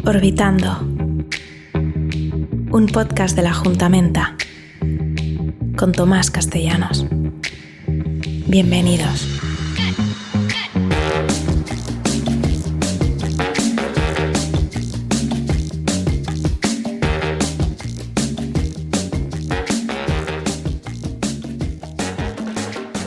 Orbitando, un podcast de la Juntamenta, con Tomás Castellanos. Bienvenidos.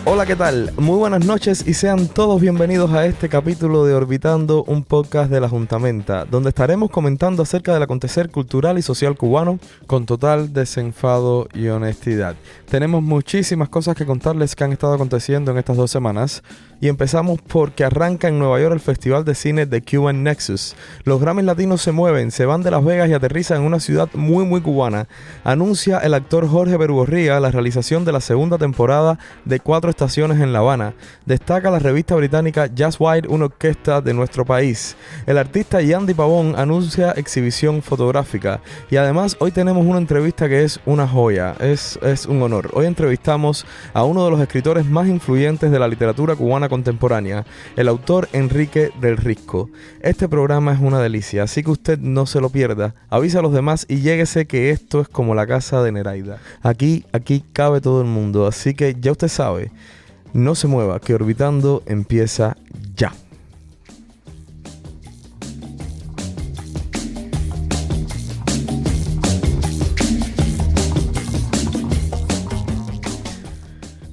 Hola, ¿qué tal? Muy buenas noches y sean todos bienvenidos a este capítulo de Orbitando, un podcast de la Juntamenta, donde estaremos comentando acerca del acontecer cultural y social cubano con total desenfado y honestidad. Tenemos muchísimas cosas que contarles que han estado aconteciendo en estas 2 semanas y empezamos porque arranca en Nueva York el Festival de Cine de Cuban Nexus. Los Grammys latinos se mueven, se van de Las Vegas y aterrizan en una ciudad muy cubana. Anuncia el actor Jorge Verborrea la realización de la segunda temporada de 4 estaciones en La Habana. Destaca la revista británica Just White, una orquesta de nuestro país. El artista Yandy Pavón anuncia exhibición fotográfica. Y además hoy tenemos una entrevista que es una joya, es un honor. Hoy entrevistamos a uno de los escritores más influyentes de la literatura cubana contemporánea, el autor Enrique del Risco. Este programa es una delicia, así que usted no se lo pierda. Avisa a los demás y lléguese que esto es como la casa de Nereida. Aquí cabe todo el mundo, así que ya usted sabe. No se mueva, que Orbitando empieza ya.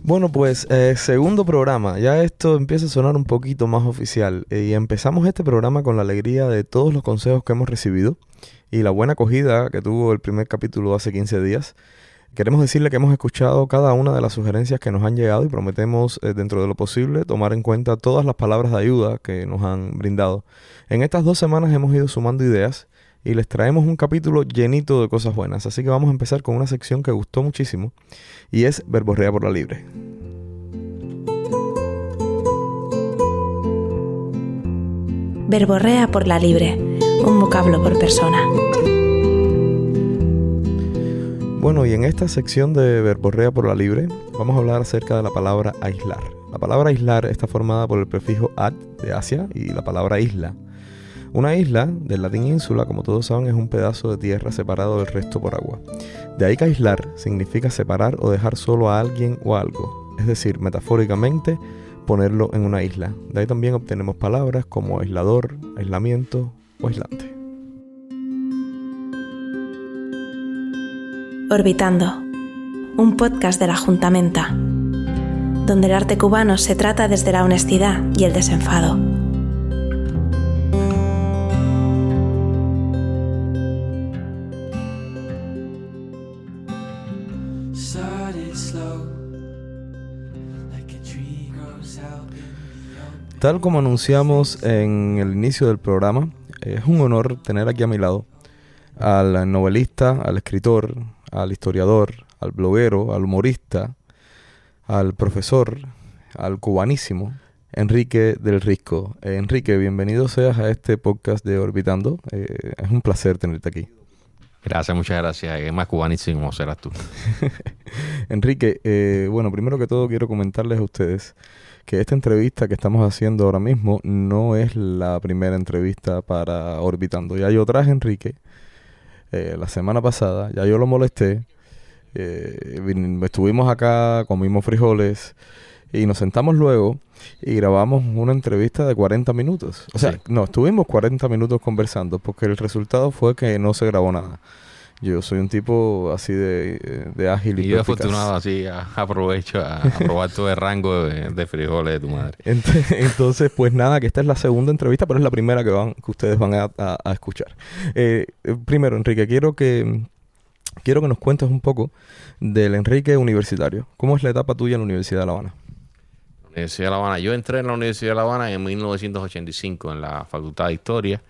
Bueno, pues segundo programa. Ya esto empieza a sonar un poquito más oficial. Y empezamos este programa con la alegría de todos los consejos que hemos recibido y la buena acogida que tuvo el primer capítulo hace 15 días. Queremos decirle que hemos escuchado cada una de las sugerencias que nos han llegado y prometemos, dentro de lo posible, tomar en cuenta todas las palabras de ayuda que nos han brindado. En estas 2 semanas hemos ido sumando ideas y les traemos un capítulo llenito de cosas buenas. Así que vamos a empezar con una sección que gustó muchísimo y es Verborrea por la Libre. Verborrea por la Libre, un vocablo por persona. Bueno, y en esta sección de Verborrea por la Libre vamos a hablar acerca de la palabra aislar. La palabra aislar está formada por el prefijo ad de Asia y la palabra isla. Una isla, del latín ínsula, como todos saben, es un pedazo de tierra separado del resto por agua. De ahí que aislar significa separar o dejar solo a alguien o algo, es decir, metafóricamente, ponerlo en una isla. De ahí también obtenemos palabras como aislador, aislamiento o aislante. Orbitando, un podcast de la Juntamenta, donde el arte cubano se trata desde la honestidad y el desenfado. Tal como anunciamos en el inicio del programa, es un honor tener aquí a mi lado al novelista, al escritor, al historiador, al bloguero, al humorista, al profesor, al cubanísimo, Enrique del Risco. Enrique, bienvenido seas a este podcast de Orbitando. Es un placer tenerte aquí. Gracias, muchas gracias. Es más cubanísimo serás tú. Enrique, bueno, primero que todo quiero comentarles a ustedes que esta entrevista que estamos haciendo ahora mismo no es la primera entrevista para Orbitando. Ya yo traje a Enrique la semana pasada, ya yo lo molesté, estuvimos acá, comimos frijoles y nos sentamos luego y grabamos una entrevista de 40 minutos. O sea, sí. No, estuvimos 40 minutos conversando porque el resultado fue que no se grabó nada. Yo soy un tipo así de ágil y yo afortunado así, aprovecho a probar todo el rango de frijoles de tu madre. Entonces, pues nada, que esta es la segunda entrevista, pero es la primera que ustedes van a escuchar. Primero, Enrique, quiero que nos cuentes un poco del Enrique universitario. ¿Cómo es la etapa tuya en la Universidad de La Habana? Universidad de La Habana. Yo entré en la Universidad de La Habana en 1985 en la Facultad de Historia.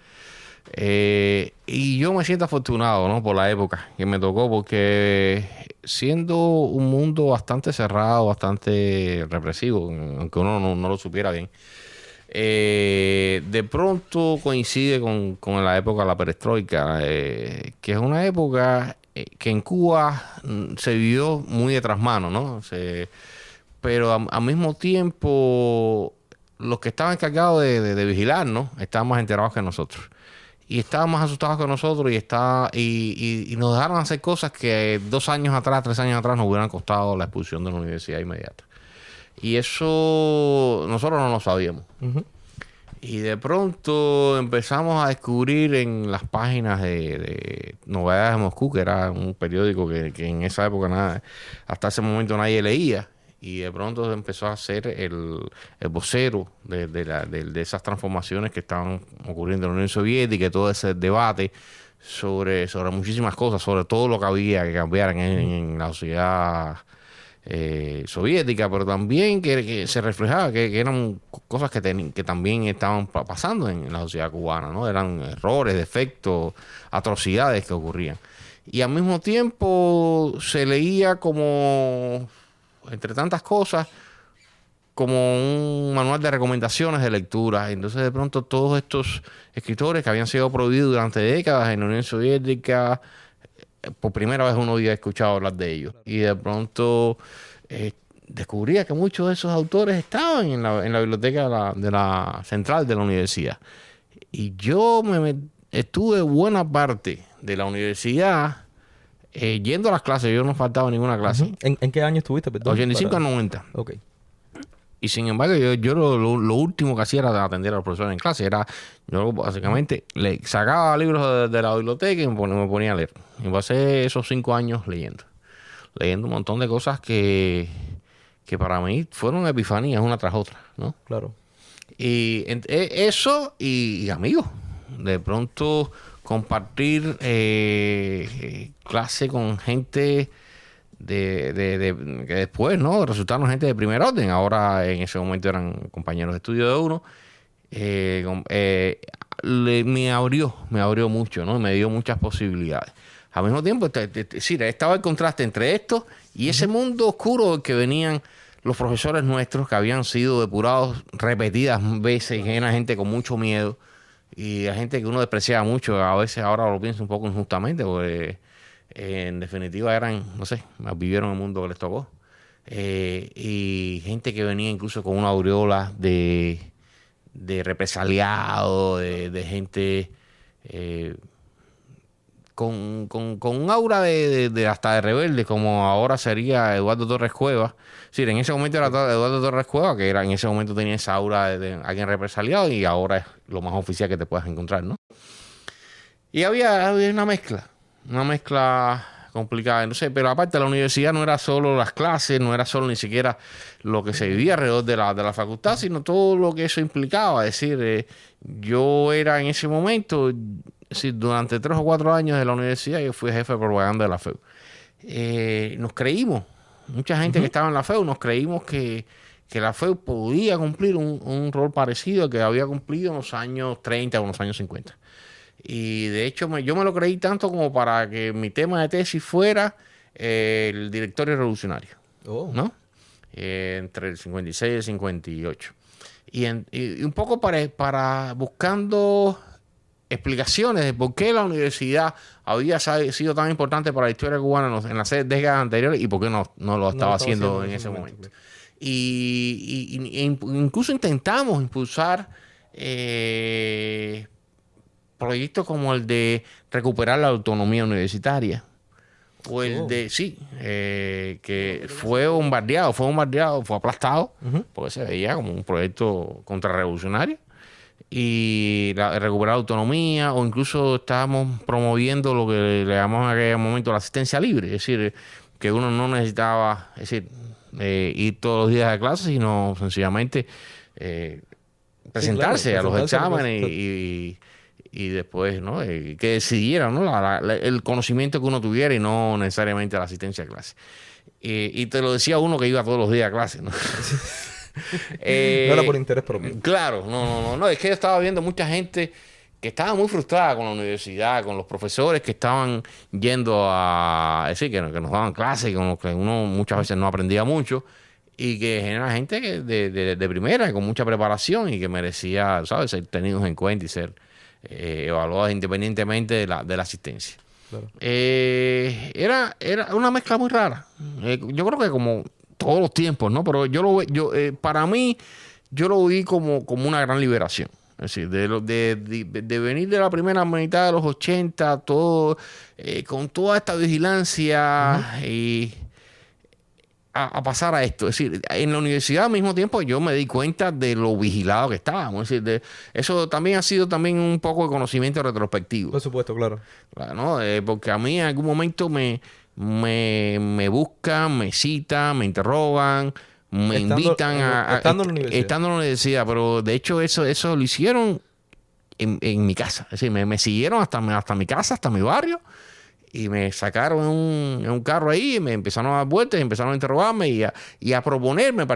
Y yo me siento afortunado, ¿no? Por la época que me tocó, porque siendo un mundo bastante cerrado, bastante represivo, aunque uno no lo supiera bien, de pronto coincide con la época de la perestroika, que es una época que en Cuba se vivió muy de trasmano, ¿no? Pero al mismo tiempo los que estaban encargados de vigilar, ¿no? Estaban más enterados que nosotros. y estaban más asustados que nosotros y nos dejaron hacer cosas que 2 años atrás, 3 años atrás nos hubieran costado la expulsión de la universidad inmediata. Y eso nosotros no lo sabíamos. Ujú. Y de pronto empezamos a descubrir en las páginas de Novedades de Moscú, que era un periódico que en esa época hasta ese momento nadie leía. Y de pronto empezó a ser el vocero de esas transformaciones que estaban ocurriendo en la Unión Soviética y todo ese debate sobre muchísimas cosas, sobre todo lo que había que cambiar en la sociedad soviética, pero también que se reflejaba que eran cosas que también estaban pasando en la sociedad cubana, ¿no? Eran errores, defectos, atrocidades que ocurrían. Y al mismo tiempo se leía como, entre tantas cosas, como un manual de recomendaciones de lectura. Entonces de pronto todos estos escritores que habían sido prohibidos durante décadas en la Unión Soviética, por primera vez uno había escuchado hablar de ellos. Y de pronto descubría que muchos de esos autores estaban en la biblioteca de la central de la universidad. Y yo estuve buena parte de la universidad yendo a las clases. Yo no faltaba ninguna clase. Uh-huh. ¿En qué año estuviste? Perdón, 85 a 90. Ok. Y sin embargo, yo lo último que hacía era atender a los profesores en clase. Yo básicamente le sacaba libros de la biblioteca y me ponía a leer. Y pasé esos 5 años leyendo un montón de cosas que para mí fueron epifanías una tras otra, ¿no? Claro. Y eso y amigos. De pronto compartir clase con gente que después, ¿no? Resultaron gente de primer orden. Ahora en ese momento eran compañeros de estudio de uno. Me abrió mucho, ¿no? Me dio muchas posibilidades. Al mismo tiempo, estaba el contraste entre esto y ese mundo oscuro del que venían los profesores nuestros, que habían sido depurados repetidas veces, y era gente con mucho miedo y a gente que uno despreciaba mucho. A veces ahora lo pienso un poco injustamente, porque en definitiva vivieron el mundo que les tocó. Y gente que venía incluso con una aureola de represaliado, de gente con un aura de hasta de rebelde, como ahora sería Eduardo Torres Cuevas. Sí, en ese momento era Eduardo Torres Cuevas, que en ese momento tenía esa aura de alguien represaliado, y ahora es lo más oficial que te puedas encontrar, ¿no? Y había una mezcla complicada, no sé, pero aparte la universidad no era solo las clases, no era solo ni siquiera lo que se vivía alrededor de la facultad, sino todo lo que eso implicaba. Es decir, yo era en ese momento, durante 3 o 4 años de la universidad, yo fui jefe de propaganda de la FEU. Nos creímos, mucha gente que estaba en la FEU, nos creímos que la FEU podía cumplir un rol parecido al que había cumplido en los años 30 o en los años 50. Y de hecho yo me lo creí tanto como para que mi tema de tesis fuera el directorio revolucionario, ¿no? Entre el 56 y el 58. Y un poco para buscando explicaciones de por qué la universidad había sido tan importante para la historia cubana en las décadas anteriores y por qué no lo estaba haciendo en ese momento. Y incluso intentamos impulsar proyectos como el de recuperar la autonomía universitaria, o el que fue bombardeado, fue aplastado, porque se veía como un proyecto contrarrevolucionario, y recuperar la autonomía, o incluso estábamos promoviendo lo que le llamamos en aquel momento la asistencia libre, es decir, que uno no necesitaba ir todos los días de clase, sino sencillamente presentarse a los exámenes y después, ¿no? Que decidieran, ¿no? El conocimiento que uno tuviera y no necesariamente la asistencia a clase. Y te lo decía uno que iba todos los días a clase, ¿no? No era por interés propio. Claro, no. Es que yo estaba viendo mucha gente que estaba muy frustrada con la universidad, con los profesores que estaban yendo a decir que nos daban clases, con los que uno muchas veces no aprendía mucho, y que genera gente de primera, con mucha preparación y que merecía, ¿sabes?, ser tenidos en cuenta y ser evaluados independientemente de la asistencia. Claro. Era una mezcla muy rara. Yo creo que como todos los tiempos, ¿no? Pero para mí, yo lo vi como una gran liberación. Es decir, de venir de la primera mitad de los 80, todo con toda esta vigilancia y a pasar a esto. Es decir, en la universidad al mismo tiempo yo me di cuenta de lo vigilado que estábamos. Es decir, eso también ha sido también un poco de conocimiento retrospectivo. Por supuesto, claro. Claro, ¿no? Porque a mí en algún momento me buscan, me citan, me interrogan, invitan estando en la universidad. Estando en la universidad, pero de hecho eso lo hicieron en mi casa. Es decir, me siguieron hasta mi casa, hasta mi barrio, y me sacaron en un carro ahí, y me empezaron a dar vueltas, y empezaron a interrogarme y a proponerme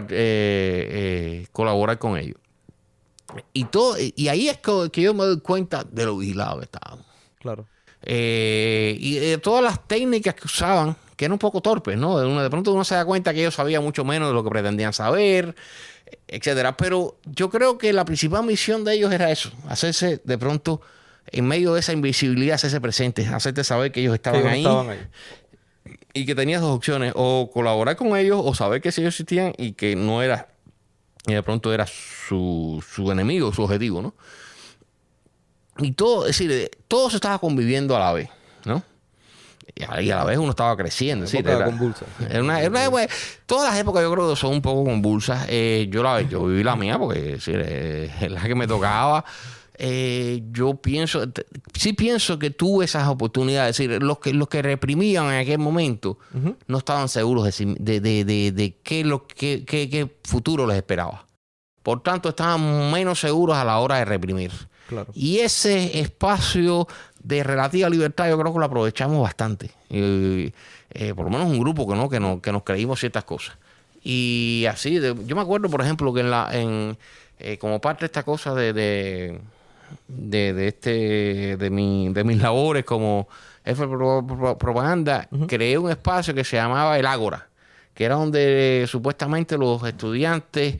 colaborar con ellos. Y ahí es que yo me doy cuenta de lo vigilado que estábamos. Claro. Y de todas las técnicas que usaban, que eran un poco torpes, ¿no? De pronto uno se da cuenta que ellos sabían mucho menos de lo que pretendían saber, etcétera. Pero yo creo que la principal misión de ellos era eso, hacerse de pronto, en medio de esa invisibilidad, hacerse presentes, hacerte saber que ellos estaban ahí. Y que tenías dos opciones: o colaborar con ellos, o saber que si ellos existían y que no era, y de pronto era su enemigo, su objetivo, ¿no? Y todo, es decir, todo se estaba conviviendo a la vez, ¿no? Y a la vez uno estaba creciendo. Una época convulsa. Todas las épocas yo creo que son un poco convulsas. Yo viví la mía porque es la que me tocaba. Yo pienso que tuve esas oportunidades. Es decir, los que reprimían en aquel momento no estaban seguros de qué futuro les esperaba. Por tanto, estaban menos seguros a la hora de reprimir. Claro. Y ese espacio de relativa libertad yo creo que lo aprovechamos bastante. Por lo menos un grupo que nos creímos ciertas cosas. Y así, yo me acuerdo, por ejemplo, que como parte de esta cosa de mis labores como jefe de propaganda, creé un espacio que se llamaba el Ágora, que era donde supuestamente los estudiantes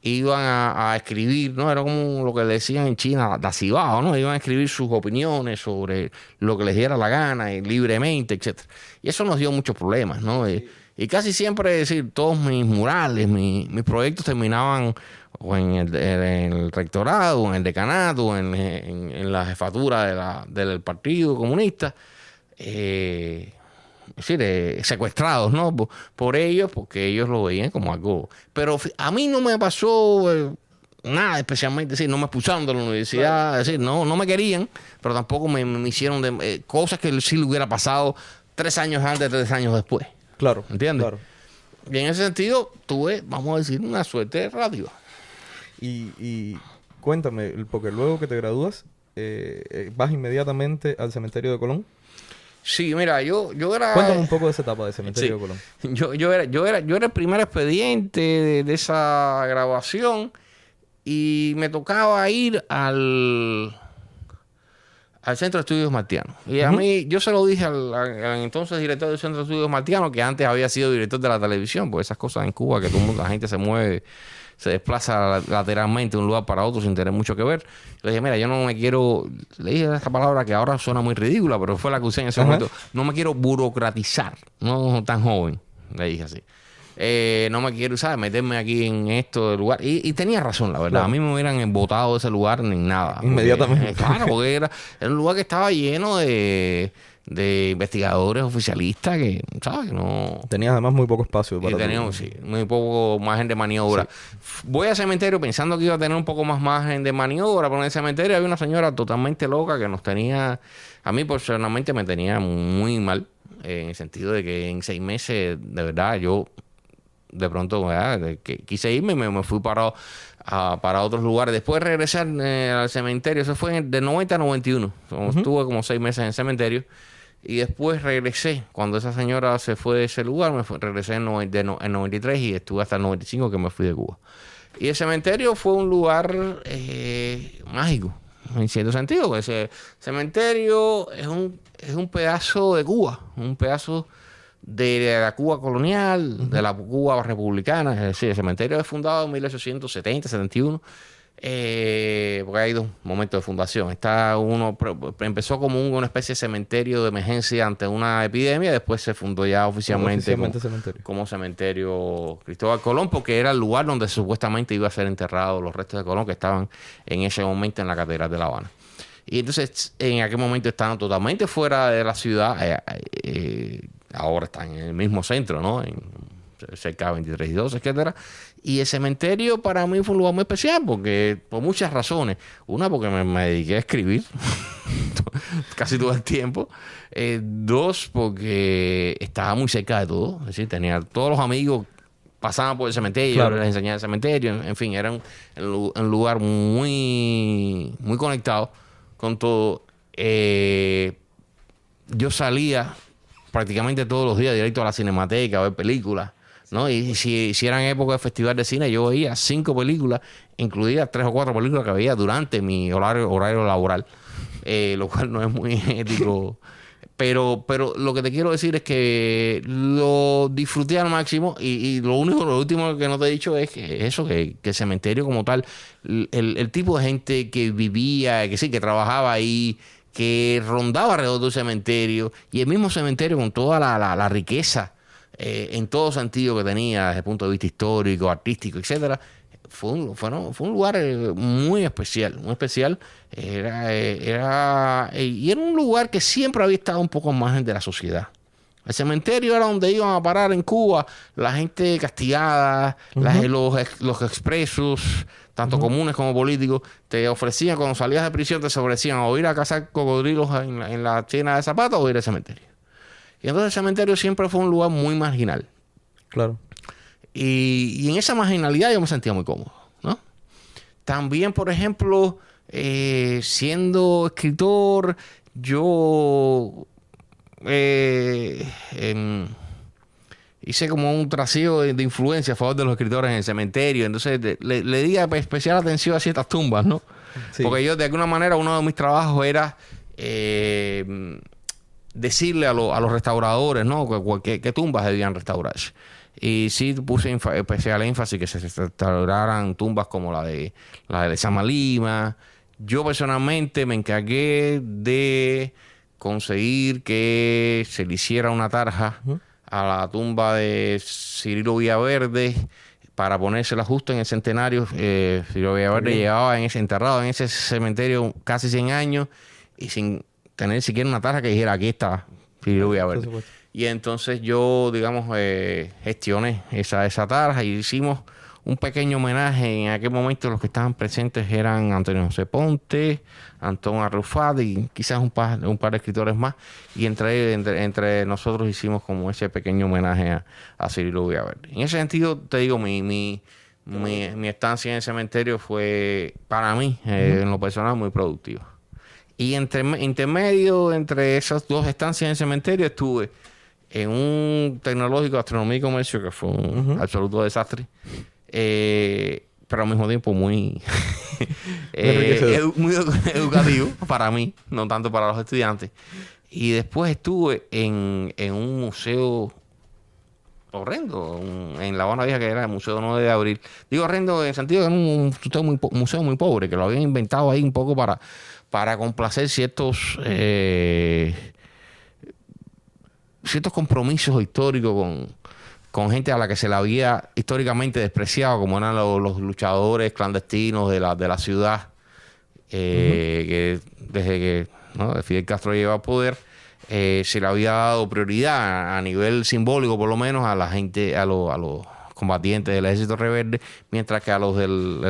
iban a escribir, ¿no? Era como lo que le decían en China, dacibao, ¿no? Iban a escribir sus opiniones sobre lo que les diera la gana, y libremente, etcétera. Y eso nos dio muchos problemas, ¿no? Y casi siempre, es decir, todos mis murales, mis proyectos terminaban o en el rectorado, o en el decanato, o en la jefatura del Partido Comunista. Es decir, secuestrados, ¿no? Por ellos, porque ellos lo veían como algo. Pero a mí no me pasó nada especialmente, es decir, no me expulsaron de la universidad, es decir, no me querían, pero tampoco me hicieron cosas que sí le hubiera pasado 3 años antes, 3 años después. Claro. ¿Entiendes? Claro. Y en ese sentido tuve, vamos a decir, una suerte relativa. Y cuéntame, porque luego que te gradúas, vas inmediatamente al cementerio de Colón. Sí, mira, yo era... Cuéntame un poco de esa etapa del cementerio de Colón. Yo era el primer expediente de esa grabación y me tocaba ir al Centro de Estudios Martianos. Y a mí, yo se lo dije al entonces director del Centro de Estudios Martianos, que antes había sido director de la televisión, porque esas cosas en Cuba, que todo el mundo, la gente se mueve, se desplaza lateralmente de un lugar para otro sin tener mucho que ver. Le dije, mira, yo no me quiero... Le dije esta palabra que ahora suena muy ridícula, pero fue la que usé en ese momento. No me quiero burocratizar, no tan joven. Le dije así. No me quiero, ¿sabes? Meterme aquí en esto del lugar. Y tenía razón, la verdad. Claro. A mí me hubieran botado de ese lugar ni nada. Inmediatamente. Claro, porque era un lugar que estaba lleno de investigadores oficialistas que, ¿sabes? Que no... Tenías además muy poco espacio para teníamos, sí, muy poco margen de maniobra. Sí. Voy al cementerio pensando que iba a tener un poco más margen de maniobra, pero en el cementerio había una señora totalmente loca que nos tenía... A mí personalmente me tenía muy mal, en el sentido de que en 6 meses, de verdad, yo de pronto, ¿verdad? Que quise irme y me fui para otros lugares. Después regresé al cementerio. Eso fue de 90 a 91. Estuve como 6 meses en el cementerio. Y después regresé. Cuando esa señora se fue de ese lugar, regresé en 93 y estuve hasta el 95 que me fui de Cuba. Y el cementerio fue un lugar mágico, en cierto sentido. Ese cementerio es un pedazo de Cuba, un pedazo de la Cuba colonial, de la Cuba republicana. Es decir, el cementerio es fundado en 1870, 71. Porque hay dos momentos de fundación. Empezó como una especie de cementerio de emergencia ante una epidemia, después se fundó ya oficialmente como cementerio Cristóbal Colón, porque era el lugar donde supuestamente iba a ser enterrados los restos de Colón, que estaban en ese momento en la Catedral de La Habana. Y entonces en aquel momento estaban totalmente fuera de la ciudad. Ahora están en el mismo centro, ¿no? Cerca de 23 y 2, etcétera. Y el cementerio para mí fue un lugar muy especial porque por muchas razones. Una, porque me dediqué a escribir casi todo el tiempo. Dos, porque estaba muy cerca de todo. Es decir, tenía todos los amigos pasaban por el cementerio, claro. Yo les enseñaba el cementerio. En fin, era un lugar muy, muy conectado con todo. Yo salía prácticamente todos los días directo a la Cinemateca a ver películas, ¿no? Y si eran épocas de festival de cine, yo veía 5 películas, incluidas 3 o 4 películas que veía durante mi horario laboral, lo cual no es muy ético. Pero lo que te quiero decir es que lo disfruté al máximo y lo último que no te he dicho es que el cementerio como tal, el tipo de gente que vivía, que trabajaba ahí, que rondaba alrededor del cementerio, y el mismo cementerio con toda la riqueza en todo sentido que tenía desde el punto de vista histórico, artístico, etcétera. Fue un lugar muy especial, y era un lugar que siempre había estado un poco al margen de la sociedad. El cementerio era donde iban a parar en Cuba la gente castigada, los expresos, tanto comunes como políticos. Te ofrecían, cuando salías de prisión, te ofrecían o ir a cazar cocodrilos en la tienda de zapatos o ir al cementerio. Y entonces el cementerio siempre fue un lugar muy marginal. Claro. Y en esa marginalidad yo me sentía muy cómodo, ¿no? También, por ejemplo, siendo escritor, yo hice como un trasiego de influencia a favor de los escritores en el cementerio. Entonces le di especial atención a ciertas tumbas, ¿no? Sí. Porque yo, de alguna manera, uno de mis trabajos era decirle a los restauradores, ¿no? ¿Qué tumbas debían restaurarse? Y sí puse especial énfasis que se restauraran tumbas como la de Lezama Lima. Yo personalmente me encargué de conseguir que se le hiciera una tarja a la tumba de Cirilo Villaverde para ponérsela justo en el centenario. Cirilo Villaverde llevaba enterrado en ese cementerio casi 100 años y sin tener siquiera una tarja que dijera aquí está Cirilo Villaverde. Y entonces yo, digamos, gestioné esa tarja y hicimos un pequeño homenaje. En aquel momento los que estaban presentes eran Antonio José Ponte, Antón Arrufat y quizás un par de escritores más. Y entre nosotros hicimos como ese pequeño homenaje a Cirilo Villaverde. En ese sentido, te digo, mi estancia en el cementerio fue, para mí, en lo personal, muy productiva. Y intermedio entre esas dos estancias en el cementerio estuve en un tecnológico de astronomía y comercio que fue un absoluto desastre, pero al mismo tiempo muy educativo para mí, no tanto para los estudiantes. Y después estuve en un museo horrendo en La Habana Vieja, que era el Museo 9 de Abril. Digo horrendo en el sentido que era un museo muy pobre, que lo habían inventado ahí un poco para complacer ciertos compromisos históricos con gente a la que se la había históricamente despreciado, como eran los luchadores clandestinos de la ciudad, que desde que Fidel Castro llegó al poder, se le había dado prioridad a nivel simbólico, por lo menos, a la gente, a los combatientes del ejército rebelde, mientras que a los del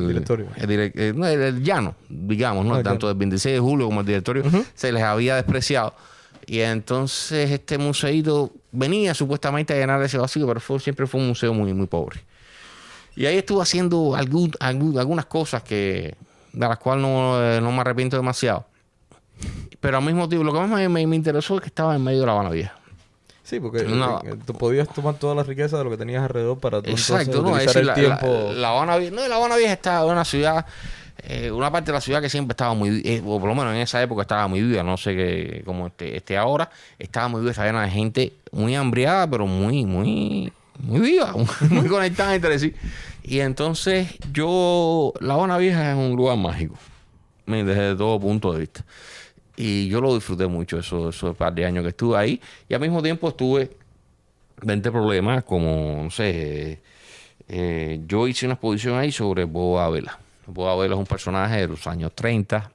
directorio, el llano, digamos, ¿no? Tanto del 26 de julio como el directorio, se les había despreciado. Y entonces este museíto venía supuestamente a llenar ese vacío, pero siempre fue un museo muy, muy pobre. Y ahí estuve haciendo algunas cosas de las cuales no me arrepiento demasiado. Pero al mismo tiempo, lo que más me interesó es que estaba en medio de La Habana Vieja. Sí, porque tú podías tomar toda la riqueza de lo que tenías alrededor para tú exacto, entonces utilizar el tiempo. La Habana Vieja estaba en una ciudad, una parte de la ciudad que siempre estaba muy, o por lo menos en esa época estaba muy viva, no sé cómo esté ahora, estaba muy viva, estaba llena de gente muy hambriada, pero muy, muy, muy viva, muy conectada entre sí. Y entonces La Habana Vieja es un lugar mágico, desde todo punto de vista. Y yo lo disfruté mucho, esos par de años que estuve ahí. Y al mismo tiempo tuve 20 problemas, como, no sé, yo hice una exposición ahí sobre Bobo Ávila. Bobo Ávila es un personaje de los años 30,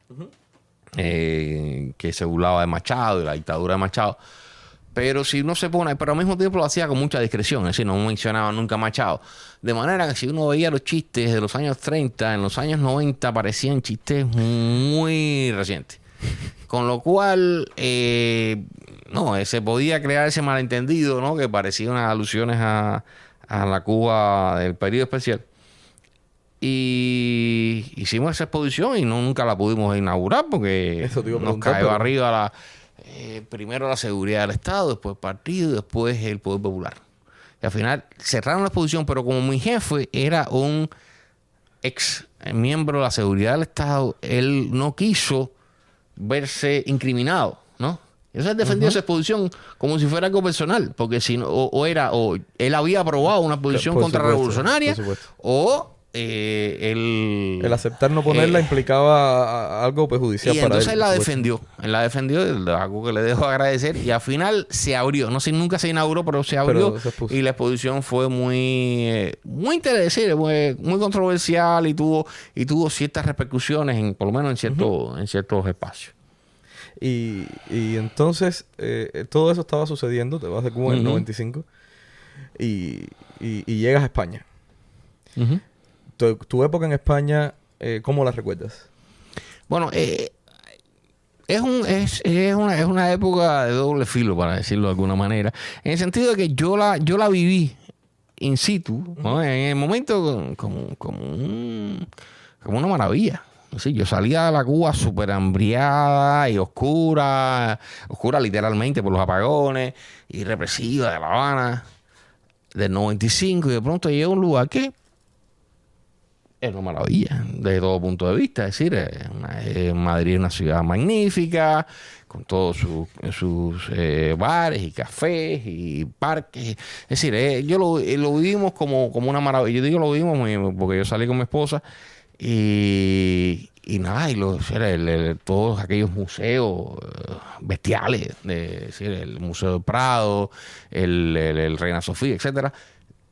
que se burlaba de Machado, de la dictadura de Machado. Pero si uno se pone, pero al mismo tiempo lo hacía con mucha discreción, es decir, no mencionaba nunca a Machado. De manera que si uno veía los chistes de los años 30, en los años 90 parecían chistes muy recientes. Con lo cual, se podía crear ese malentendido, ¿no? Que parecían unas alusiones a la Cuba del periodo especial. Y hicimos esa exposición y nunca la pudimos inaugurar porque nos cae arriba primero la seguridad del Estado, después el partido, después el poder popular. Y al final cerraron la exposición, pero como mi jefe era un ex miembro de la seguridad del Estado, él no quiso verse incriminado, ¿no? Entonces él defendió esa exposición como si fuera algo personal, porque si no, o él había aprobado una posición contrarrevolucionaria, o el aceptar no ponerla implicaba algo perjudicial para él. Y entonces él la defendió, algo que le dejo agradecer, y al final se abrió, no sé, nunca se inauguró, pero se abrió, y la exposición fue muy interesante, muy controversial, y tuvo ciertas repercusiones, por lo menos en ciertos espacios. Y entonces todo eso estaba sucediendo, te vas de Cuba en el 95 y llegas a España. Tu época en España, ¿cómo la recuerdas? Bueno, es una época de doble filo, para decirlo de alguna manera, en el sentido de que yo la viví in situ, ¿no? En el momento como una maravilla. Sí, yo salía de la Cuba súper hambriada y oscura literalmente por los apagones, y represiva de La Habana del 95, y de pronto llegué a un lugar que es una maravilla desde todo punto de vista. Es decir, Madrid es una ciudad magnífica, con todos sus bares y cafés y parques. Es decir, lo vivimos como una maravilla. Yo digo lo vivimos porque yo salí con mi esposa y nada, todos aquellos museos bestiales, es decir, el Museo del Prado, el Reina Sofía, etcétera.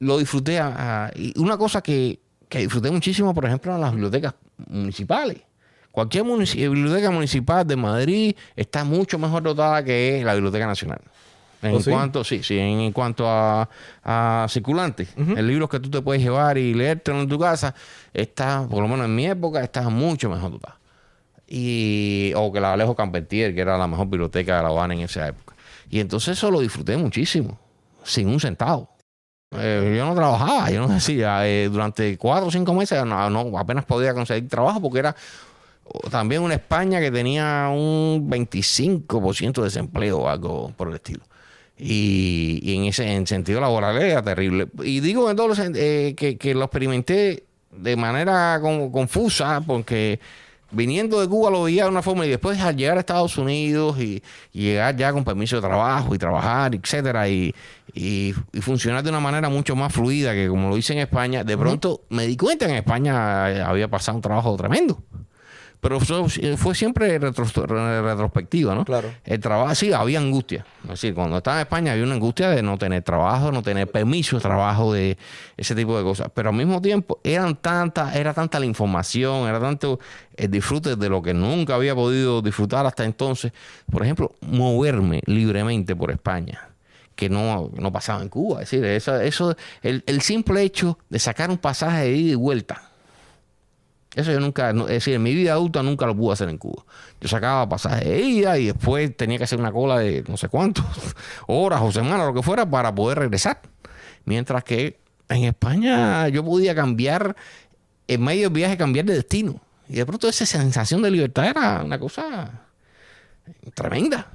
Lo disfruté. Y una cosa que disfruté muchísimo, por ejemplo, en las bibliotecas municipales. Cualquier biblioteca municipal de Madrid está mucho mejor dotada que la Biblioteca Nacional. En cuanto a circulantes, el libro que tú te puedes llevar y leértelo en tu casa, está, por lo menos en mi época, está mucho mejor dotada. O que la Alejo Campertier, que era la mejor biblioteca de La Habana en esa época. Y entonces eso lo disfruté muchísimo, sin un centavo. Yo no trabajaba, yo no decía, durante 4 o 5 meses apenas podía conseguir trabajo, porque era también una España que tenía un 25% de desempleo o algo por el estilo. Y en sentido laboral era terrible. Y digo en todos que lo experimenté de manera confusa, porque viniendo de Cuba lo veía de una forma, y después al llegar a Estados Unidos y llegar ya con permiso de trabajo y trabajar, etcétera, y funcionar de una manera mucho más fluida que como lo hice en España, de pronto me di cuenta que en España había pasado un trabajo tremendo. Pero fue siempre retrospectiva, ¿no? Claro. El trabajo, sí, había angustia. Es decir, cuando estaba en España había una angustia de no tener trabajo, no tener permiso de trabajo, de ese tipo de cosas. Pero al mismo tiempo era tanta la información, era tanto el disfrute de lo que nunca había podido disfrutar hasta entonces. Por ejemplo, moverme libremente por España, que no pasaba en Cuba. Es decir, el simple hecho de sacar un pasaje de ida y vuelta, eso yo nunca, es decir, en mi vida adulta nunca lo pude hacer en Cuba. Yo sacaba pasajes de ida y después tenía que hacer una cola de no sé cuántas horas o semanas, lo que fuera, para poder regresar. Mientras que en España yo podía cambiar, en medio del viaje, cambiar de destino. Y de pronto esa sensación de libertad era una cosa tremenda,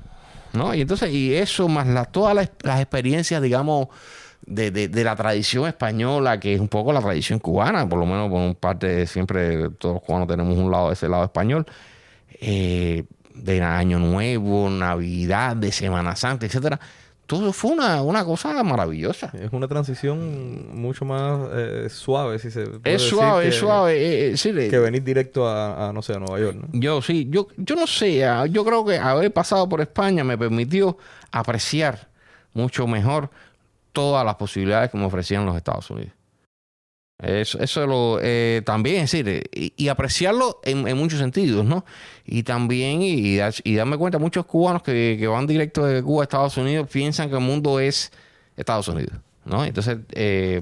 ¿no? Y entonces, eso más todas las experiencias, digamos, de la tradición española, que es un poco la tradición cubana, por lo menos por parte, siempre todos los cubanos tenemos ese lado español, de Año Nuevo, Navidad, de Semana Santa, etcétera. todo fue una cosa maravillosa. Es una transición mucho más suave, si se puede Es decir, suave, es suave. Sí, que venir directo a, no sé, a Nueva York, ¿no? Yo no sé, yo creo que haber pasado por España me permitió apreciar mucho mejor todas las posibilidades que me ofrecían los Estados Unidos. También, es decir, y apreciarlo en muchos sentidos, ¿no? Y también, y darme cuenta, muchos cubanos que van directo de Cuba a Estados Unidos piensan que el mundo es Estados Unidos, ¿no? Entonces,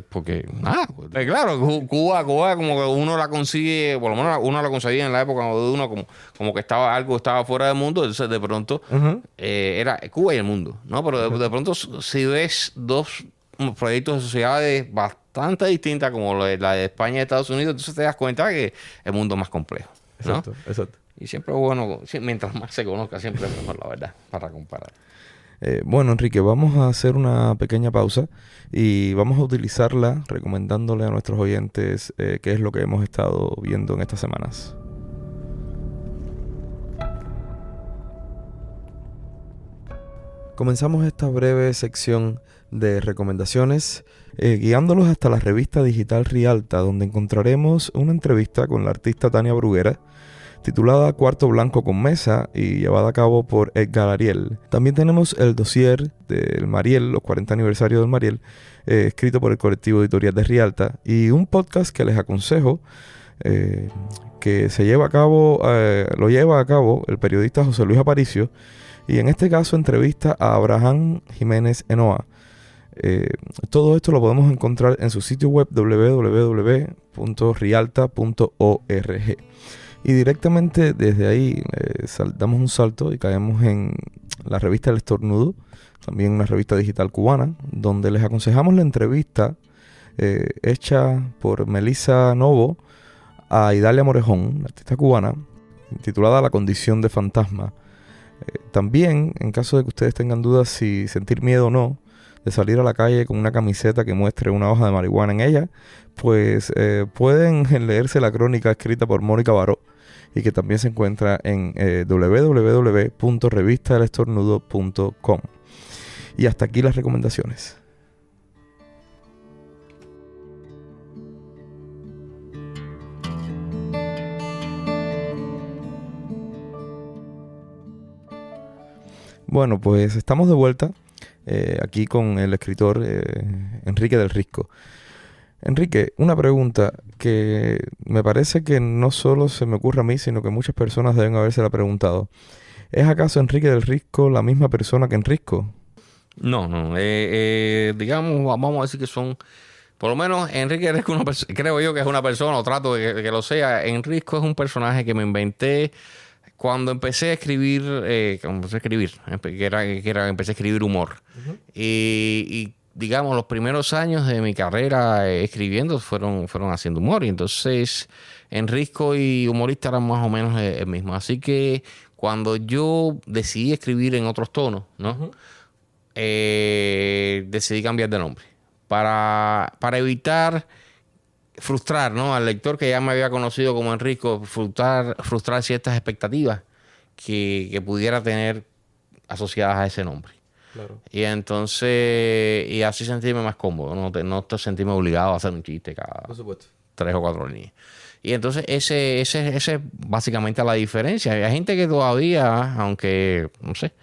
porque, nada, claro, Cuba como que uno la consigue, por lo menos uno la conseguía en la época de uno como que estaba fuera del mundo, entonces de pronto era Cuba y el mundo, ¿no? Pero de pronto si ves dos proyectos de sociedades bastante distintas como la de España y Estados Unidos, entonces te das cuenta que el mundo es más complejo, ¿no? Exacto. Y siempre es bueno, mientras más se conozca, siempre es mejor, la verdad, para comparar. Bueno, Enrique, vamos a hacer una pequeña pausa y vamos a utilizarla recomendándole a nuestros oyentes qué es lo que hemos estado viendo en estas semanas. Comenzamos esta breve sección de recomendaciones guiándolos hasta la revista digital Rialta, donde encontraremos una entrevista con la artista Tania Bruguera, titulada Cuarto Blanco con Mesa y llevada a cabo por Edgar Ariel. También tenemos el dossier del Mariel, los 40 aniversarios del Mariel, escrito por el colectivo editorial de Rialta, y un podcast que les aconsejo que lo lleva a cabo el periodista José Luis Aparicio, y en este caso entrevista a Abraham Jiménez Enoa. Todo esto lo podemos encontrar en su sitio web www.rialta.org. Y directamente desde ahí damos un salto y caemos en la revista El Estornudo, también una revista digital cubana, donde les aconsejamos la entrevista hecha por Melissa Novo a Idalia Morejón, la artista cubana, titulada La condición de fantasma. También, en caso de que ustedes tengan dudas si sentir miedo o no de salir a la calle con una camiseta que muestre una hoja de marihuana en ella, pues pueden leerse la crónica escrita por Mónica Baró y que también se encuentra en www.revistaelestornudo.com. Y hasta aquí las recomendaciones. Bueno, pues estamos de vuelta aquí con el escritor Enrique del Risco. Enrique, una pregunta que me parece que no solo se me ocurre a mí, sino que muchas personas deben habérsela preguntado. ¿Es acaso Enrique del Risco la misma persona que Enrisco? No. Digamos, vamos a decir que son... Por lo menos Enrique del Risco creo yo que es una persona, o trato de que lo sea. Enrisco es un personaje que me inventé cuando empecé a escribir, empecé a escribir humor. Uh-huh. Y digamos, los primeros años de mi carrera escribiendo fueron haciendo humor. Y entonces, Enrisco y humorista eran más o menos el mismo. Así que cuando yo decidí escribir en otros tonos, ¿no? Uh-huh. Decidí cambiar de nombre. Para evitar frustrar, ¿no?, al lector que ya me había conocido como Enrisco, frustrar ciertas expectativas que pudiera tener asociadas a ese nombre. Claro. Y entonces, y así sentirme más cómodo, no sentirme obligado a hacer un chiste cada 3 o 4 líneas. Y entonces ese es básicamente la diferencia. Hay gente que todavía, aunque, no sé,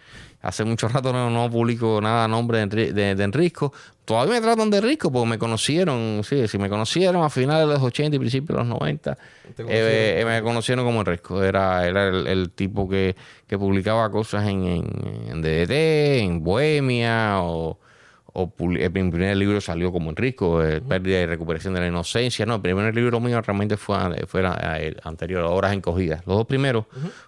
hace mucho rato no publico nada a nombre de Enrisco, todavía me tratan de Enrisco porque me conocieron, si me conocieron a finales de los 80 y principios de los 90, me conocieron como Enrisco. Era el tipo que publicaba cosas en DDT, en Bohemia, el primer libro salió como Enrisco, Pérdida y Recuperación de la Inocencia. No, el primer libro mío realmente fue el anterior, Horas Encogidas. Los dos primeros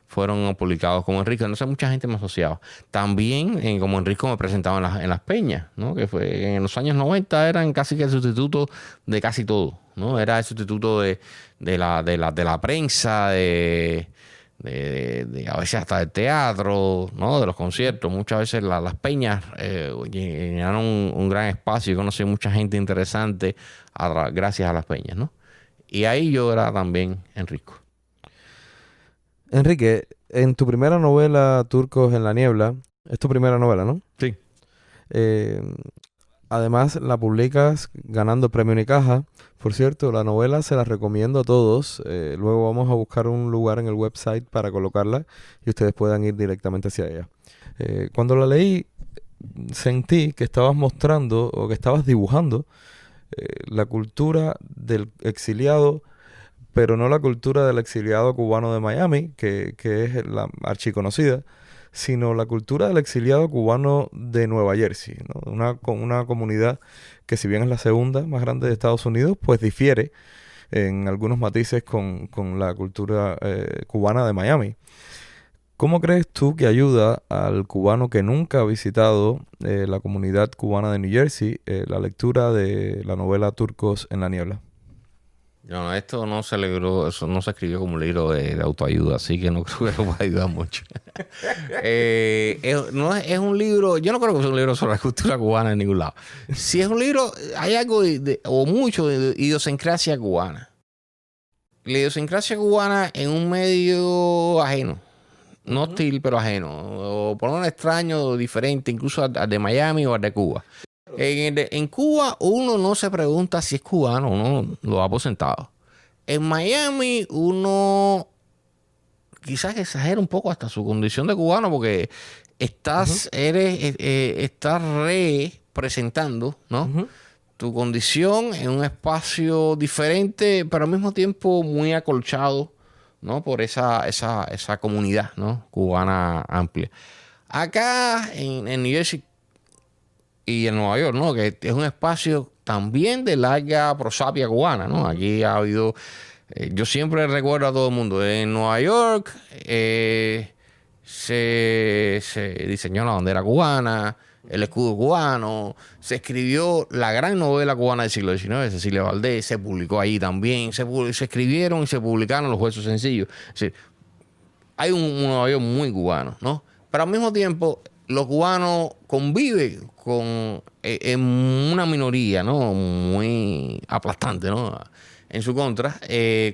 fueron publicados como Enrisco. Entonces mucha gente me asociaba. También como Enrisco me presentaba en las peñas, ¿no? Que fue en los años 90 eran casi que el sustituto de casi todo, ¿no? Era el sustituto de la prensa, de a veces hasta del teatro, ¿no?, de los conciertos. Muchas veces las peñas llenaron un gran espacio y conocí mucha gente interesante gracias a las peñas, ¿no? Y ahí yo era también Enrisco. Enrique, en tu primera novela, Turcos en la Niebla, es tu primera novela, ¿no? Sí. Además, la publicas ganando el premio Unicaja. Por cierto, la novela se la recomiendo a todos. Luego vamos a buscar un lugar en el website para colocarla y ustedes puedan ir directamente hacia ella. Cuando la leí, sentí que estabas mostrando o que estabas dibujando la cultura del exiliado, pero no la cultura del exiliado cubano de Miami, que es la archiconocida, sino la cultura del exiliado cubano de Nueva Jersey, ¿no? Una comunidad que, si bien es la segunda más grande de Estados Unidos, pues difiere en algunos matices con la cultura cubana de Miami. ¿Cómo crees tú que ayuda al cubano que nunca ha visitado la comunidad cubana de New Jersey la lectura de la novela Turcos en la Niebla? No, esto no se logró, eso no se escribió como un libro de autoayuda, así que no creo que lo pueda ayudar mucho. Es un libro, yo no creo que sea un libro sobre la cultura cubana en ningún lado. Si es un libro, hay algo o mucho de idiosincrasia cubana. La idiosincrasia cubana en un medio ajeno. No hostil, pero ajeno. O por lo menos extraño, diferente, incluso al de Miami o al de Cuba. En Cuba uno no se pregunta si es cubano, uno lo da por sentado. En Miami uno quizás exagera un poco hasta su condición de cubano, porque estás representando, ¿no? Tu condición en un espacio diferente, pero al mismo tiempo muy acolchado, ¿no? Por esa comunidad, ¿no? Cubana amplia. Acá en New Jersey y en Nueva York, ¿no? Que es un espacio también de larga prosapia cubana, ¿no? Aquí ha habido... yo siempre recuerdo a todo el mundo. En Nueva York se diseñó la bandera cubana, el escudo cubano, se escribió la gran novela cubana del siglo XIX, Cecilia Valdés, se publicó ahí también, se escribieron y se publicaron los huesos sencillos. Es decir, hay un Nueva York muy cubano, ¿no? Pero al mismo tiempo, los cubanos conviven en una minoría, ¿no? Muy aplastante, ¿no? En su contra,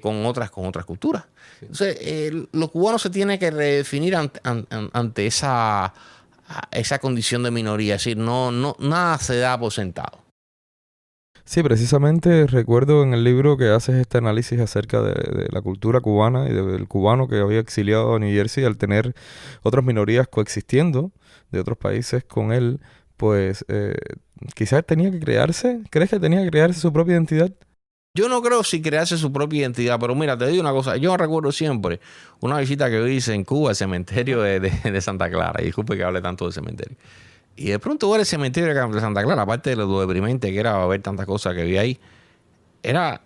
con otras culturas. Sí. Entonces, los cubanos se tienen que redefinir ante esa condición de minoría. Es decir, nada se da por sentado. Sí, precisamente recuerdo en el libro que haces este análisis acerca de la cultura cubana y del cubano que había exiliado a New Jersey al tener otras minorías coexistiendo de otros países con él, pues quizás tenía que crearse. ¿Crees que tenía que crearse su propia identidad? Yo no creo si crearse su propia identidad, pero mira, te digo una cosa. Yo recuerdo siempre una visita que yo hice en Cuba al cementerio de Santa Clara. Y disculpe que hable tanto del cementerio. Y de pronto ver el cementerio de Santa Clara, aparte de lo deprimente que era ver tantas cosas que vi ahí, era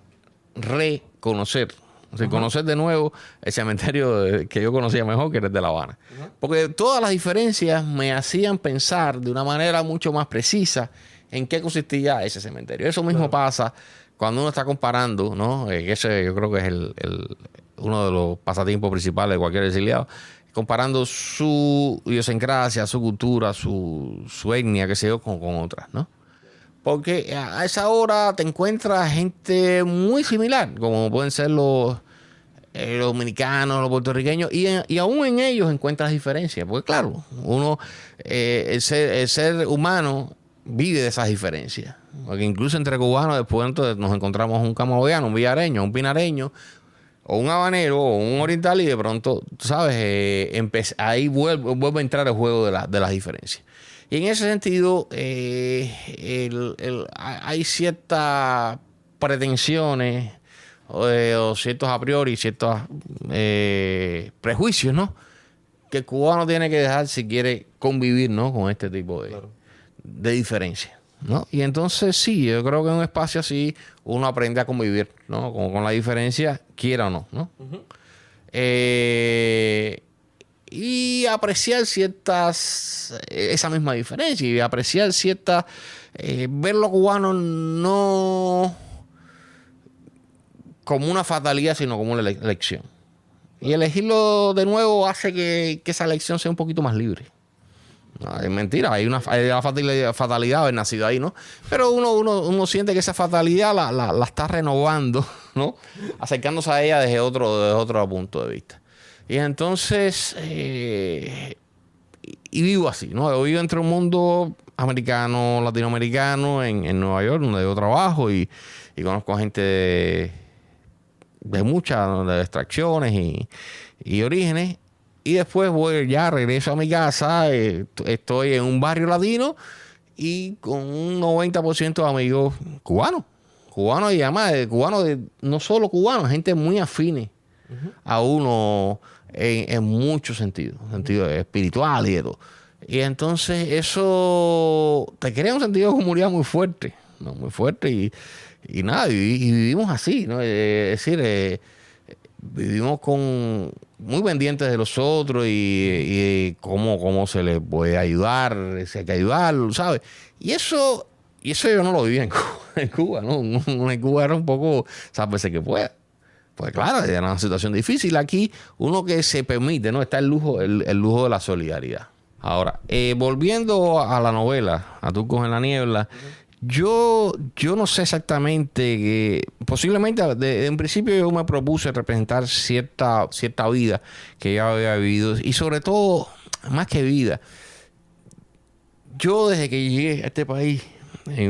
reconocer de nuevo el cementerio que yo conocía mejor, que era el de La Habana. Porque todas las diferencias me hacían pensar de una manera mucho más precisa en qué consistía ese cementerio. Eso mismo pasa cuando uno está comparando, ¿no? Ese yo creo que es uno de los pasatiempos principales de cualquier exiliado, comparando su idiosincrasia, su cultura, su etnia, qué sé yo, con otras, ¿no? Porque a esa hora te encuentras gente muy similar, como pueden ser los dominicanos, los puertorriqueños, y aún en ellos encuentras diferencias. Porque claro, el ser humano vive de esas diferencias. Porque incluso entre cubanos después entonces nos encontramos un camagüeyano, un villareño, un pinareño, o un habanero, o un oriental, y de pronto, tú sabes, ahí vuelve a entrar el juego de las diferencias. Y en ese sentido, hay ciertas pretensiones o ciertos a priori, ciertos prejuicios, ¿no? Que el cubano tiene que dejar si quiere convivir, ¿no? Con este tipo de diferencias, ¿no? Y entonces sí, yo creo que en un espacio así uno aprende a convivir, ¿no? Con la diferencia, quiera o no, ¿no? Uh-huh. Y apreciar esa misma diferencia, y apreciar ver lo cubano no como una fatalidad, sino como una elección. Y elegirlo de nuevo hace que esa elección sea un poquito más libre. No, es mentira, hay una fatalidad haber nacido ahí, ¿no? Pero uno siente que esa fatalidad la está renovando, ¿no? Acercándose a ella desde otro punto de vista. Y entonces, y vivo así, ¿no? Yo vivo entre un mundo americano, latinoamericano, en Nueva York, donde yo trabajo y conozco a gente de muchas de extracciones y orígenes. Y después regreso a mi casa, estoy en un barrio latino y con un 90% de amigos cubanos y además cubanos, no solo cubanos, gente muy afines a uno en muchos sentidos espiritual y de todo. Y entonces eso te crea un sentido de comunidad muy fuerte, ¿no? Muy fuerte y nada, y vivimos así, ¿no? Es decir, vivimos muy pendientes de los otros y cómo se les puede ayudar, si hay que ayudarlo, ¿sabes? Y eso yo no lo vivía en Cuba, ¿no? En Cuba era un poco, sálvese que pueda. Pues claro, era una situación difícil. Aquí uno que se permite, ¿no? Está el lujo de la solidaridad. Ahora, volviendo a la novela, a Turcos en la Niebla, yo no sé exactamente, posiblemente en principio yo me propuse representar cierta vida que yo había vivido y sobre todo, más que vida, yo desde que llegué a este país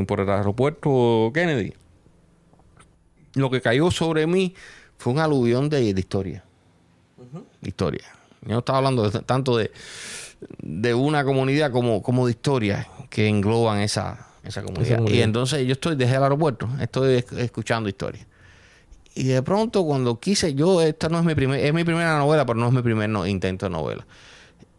por el aeropuerto Kennedy, lo que cayó sobre mí fue un aluvión de historia. Historia. Yo no estaba hablando tanto de una comunidad como de historias que engloban esa comunidad. Y entonces yo desde el aeropuerto, estoy escuchando historias. Y de pronto cuando esta no es mi primera novela, pero no es mi primer intento de novela.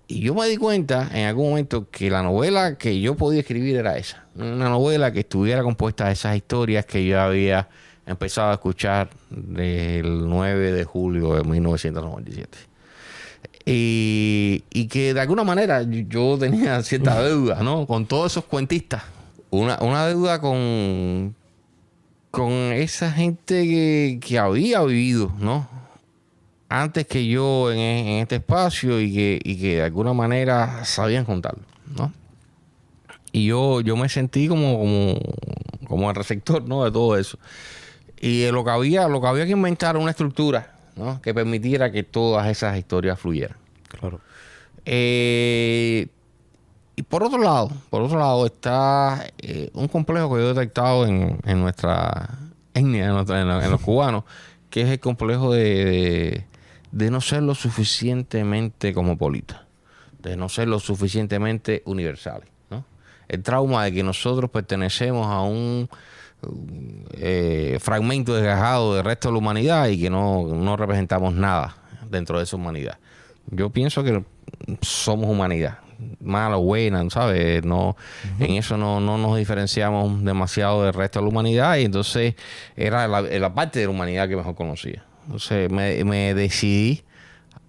Y yo me di cuenta en algún momento que la novela que yo podía escribir era esa. Una novela que estuviera compuesta de esas historias que yo había empezado a escuchar del 9 de julio de 1997. Y que de alguna manera yo tenía cierta deuda, ¿no? Con todos esos cuentistas. Una deuda con esa gente que había vivido, ¿no? Antes que yo en este espacio y que de alguna manera sabían contarlo, ¿no? Y yo me sentí como el receptor, ¿no? De todo eso. Y lo que había que inventar una estructura, ¿no? Que permitiera que todas esas historias fluyeran. Claro. Y por otro lado está un complejo que yo he detectado en nuestra etnia, en los cubanos, que es el complejo de no ser lo suficientemente cosmopolitas, de no ser lo suficientemente universales, ¿no? El trauma de que nosotros pertenecemos a un fragmento desgajado del resto de la humanidad y que no representamos nada dentro de esa humanidad. Yo pienso que somos humanidad, mala o buena, ¿sabes? No, en eso no nos diferenciamos demasiado del resto de la humanidad y entonces era la parte de la humanidad que mejor conocía. Entonces me decidí,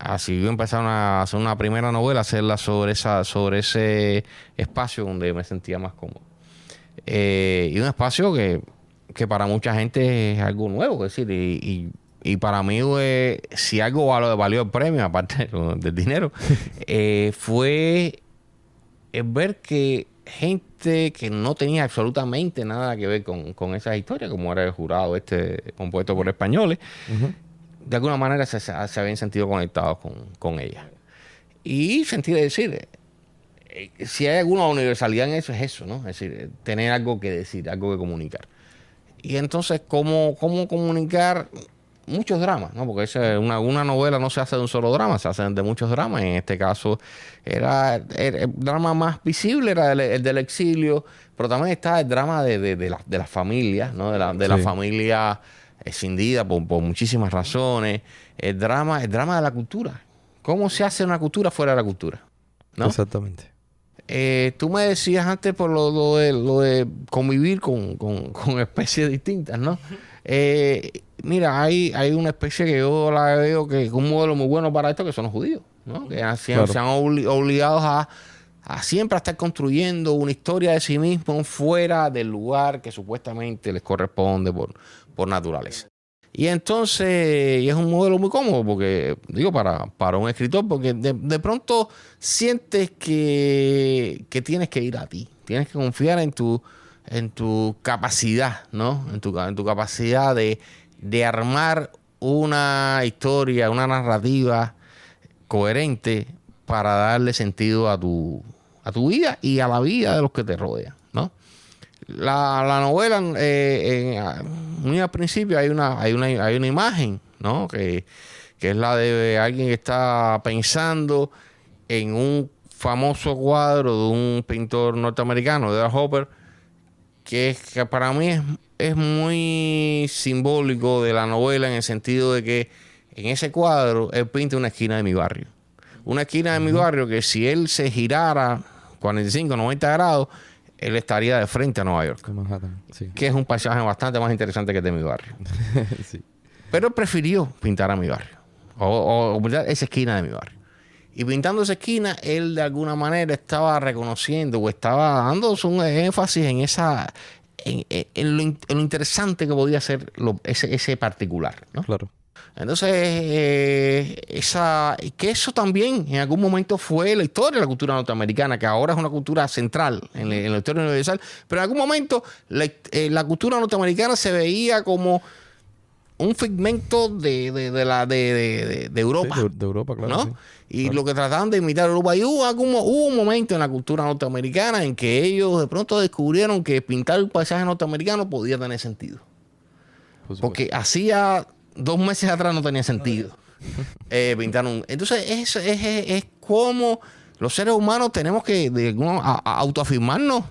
así yo empecé a hacer una primera novela, hacerla sobre ese espacio donde me sentía más cómodo. Y un espacio que para mucha gente es algo nuevo, es decir, y para mí, si algo valió el premio, aparte del dinero, fue ver que gente que no tenía absolutamente nada que ver con esas historias, como era el jurado compuesto por españoles, de alguna manera se habían sentido conectados con ellas. Y decir, si hay alguna universalidad en eso, es eso, ¿no? Es decir, tener algo que decir, algo que comunicar. Y entonces, ¿cómo comunicar muchos dramas, ¿no? Porque una novela no se hace de un solo drama, se hacen de muchos dramas. En este caso, el drama más visible era el del exilio, pero también está el drama de las familias, ¿no? De la familia escindida por muchísimas razones. El drama de la cultura. ¿Cómo se hace una cultura fuera de la cultura? ¿No? Exactamente. Tú me decías antes por lo de convivir con especies distintas, ¿no? Mira, hay una especie que yo la veo que es un modelo muy bueno para esto, que son los judíos, ¿no? Que se han obligados a siempre a estar construyendo una historia de sí mismos fuera del lugar que supuestamente les corresponde por naturaleza. Y entonces es un modelo muy cómodo porque, digo, para un escritor, porque de pronto sientes que tienes que ir a ti, tienes que confiar en tu capacidad, ¿no? En tu capacidad de armar una historia, una narrativa coherente para darle sentido a tu vida y a la vida de los que te rodean, ¿no? La novela, muy al principio hay una imagen, ¿no? Que es la de alguien que está pensando en un famoso cuadro de un pintor norteamericano, de Hopper, que para mí es muy simbólico de la novela, en el sentido de que en ese cuadro él pinta una esquina de mi barrio. Una esquina de mi barrio que si él se girara 45, 90 grados, él estaría de frente a Nueva York. Manhattan, sí. Que es un paisaje bastante más interesante que el de mi barrio. Sí. Pero él prefirió pintar a mi barrio. O pintar esa esquina de mi barrio. Y pintando esa esquina, él de alguna manera estaba reconociendo o estaba dando un énfasis en lo interesante que podía ser ese particular, ¿no? Claro. Entonces, que eso también en algún momento fue la historia de la cultura norteamericana, que ahora es una cultura central en la historia universal, pero en algún momento la cultura norteamericana se veía como un fragmento de Europa. Sí, de Europa, claro. ¿no? Sí. Y claro. lo que trataban de imitar Europa. Y hubo un momento en la cultura norteamericana en que ellos de pronto descubrieron que pintar un paisaje norteamericano podía tener sentido. Porque hacía 2 meses atrás no tenía sentido pintar un... Entonces es como los seres humanos tenemos que autoafirmarnos,